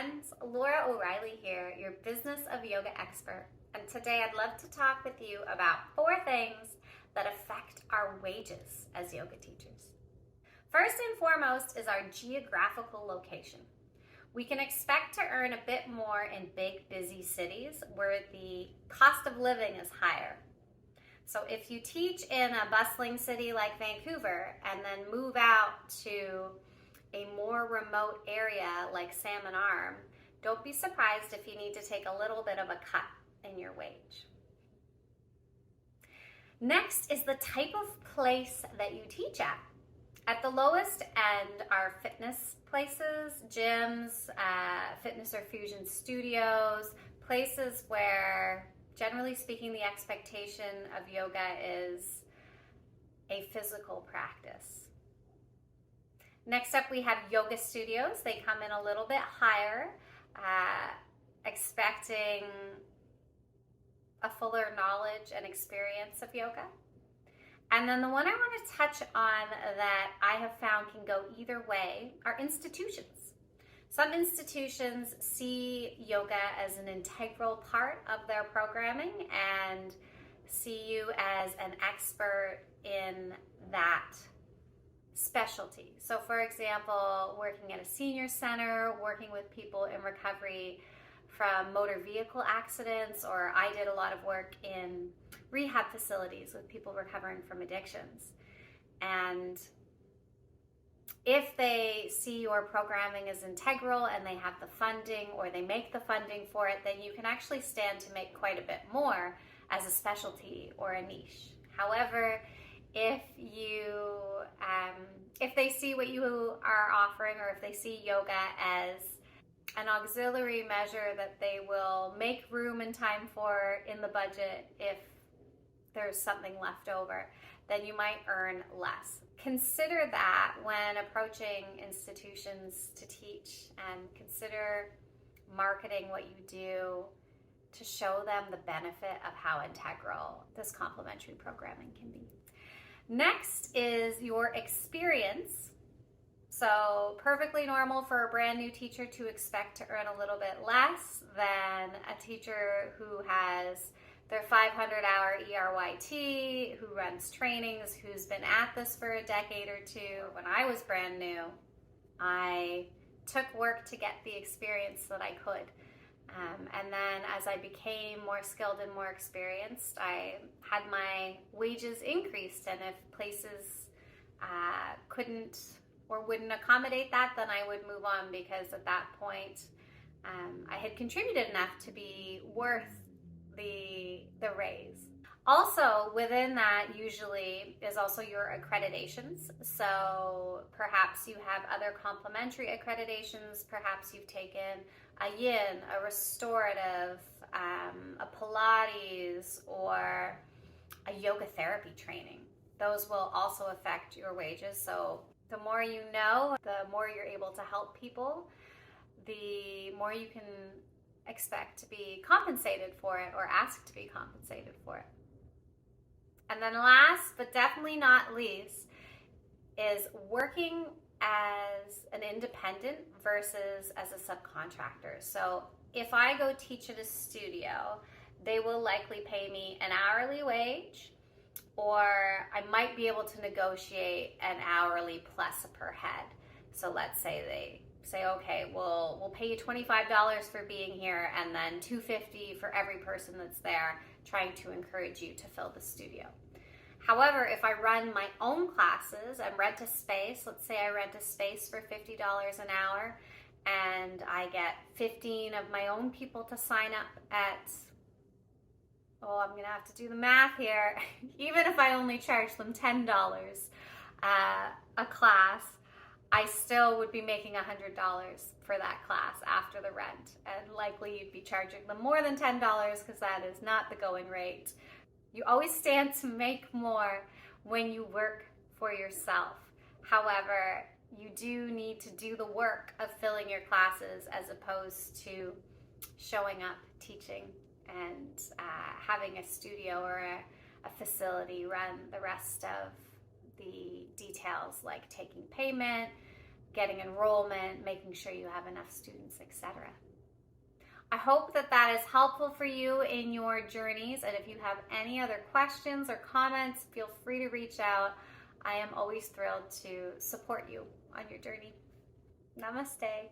friends, Laura O'Reilly here, your Business of Yoga expert. And today I'd love to talk with you about 4 things that affect our wages as yoga teachers. First and foremost is our geographical location. We can expect to earn a bit more in big, busy cities where the cost of living is higher. So if you teach in a bustling city like Vancouver and then move out to a more remote area like Salmon Arm, don't be surprised if you need to take a little bit of a cut in your wage. Next is the type of place that you teach at. At the lowest end are fitness places, gyms, fitness or fusion studios, places where, generally speaking, the expectation of yoga is a physical practice. Next up, we have yoga studios. They come in a little bit higher, expecting a fuller knowledge and experience of yoga. And then the one I want to touch on that I have found can go either way are institutions. Some institutions see yoga as an integral part of their programming and see you as an expert in that specialty. So for example, working at a senior center, working with people in recovery from motor vehicle accidents, or I did a lot of work in rehab facilities with people recovering from addictions. And if they see your programming as integral and they have the funding or they make the funding for it, then you can actually stand to make quite a bit more as a specialty or a niche. However, if they see what you are offering, or if they see yoga as an auxiliary measure that they will make room and time for in the budget if there's something left over, then you might earn less. Consider that when approaching institutions to teach, and consider marketing what you do to show them the benefit of how integral this complementary programming can be. Next is your experience. So perfectly normal for a brand new teacher to expect to earn a little bit less than a teacher who has their 500-hour ERYT, who runs trainings, who's been at this for a decade or two. When I was brand new, I took work to get the experience that I could. And then as I became more skilled and more experienced, I had my wages increased. And if places couldn't or wouldn't accommodate that, then I would move on, because at that point I had contributed enough to be worth the raise. Also within that usually is also your accreditations. So perhaps you have other complementary accreditations. Perhaps you've taken a yin, a restorative, a Pilates, or a yoga therapy training. Those will also affect your wages. So the more you know, the more you're able to help people, the more you can expect to be compensated for it, or asked to be compensated for it. And then last, but definitely not least, is working as an independent versus as a subcontractor. So if I go teach at a studio, they will likely pay me an hourly wage, or I might be able to negotiate an hourly plus per head. So let's say they say, okay, we'll pay you $25 for being here, and then $250 for every person that's there, trying to encourage you to fill the studio. However, if I run my own classes and rent a space, let's say I rent a space for $50 an hour, and I get 15 of my own people to sign up at, I'm gonna have to do the math here, even if I only charge them $10 a class, I still would be making $100 for that class after the rent, and likely you'd be charging them more than $10, because that is not the going rate. You always stand to make more when you work for yourself. However, you do need to do the work of filling your classes, as opposed to showing up, teaching, and having a studio or a facility run the rest of the details, like taking payment getting enrollment, making sure you have enough students, etc. I hope that that is helpful for you in your journeys. And if you have any other questions or comments, feel free to reach out. I am always thrilled to support you on your journey. Namaste.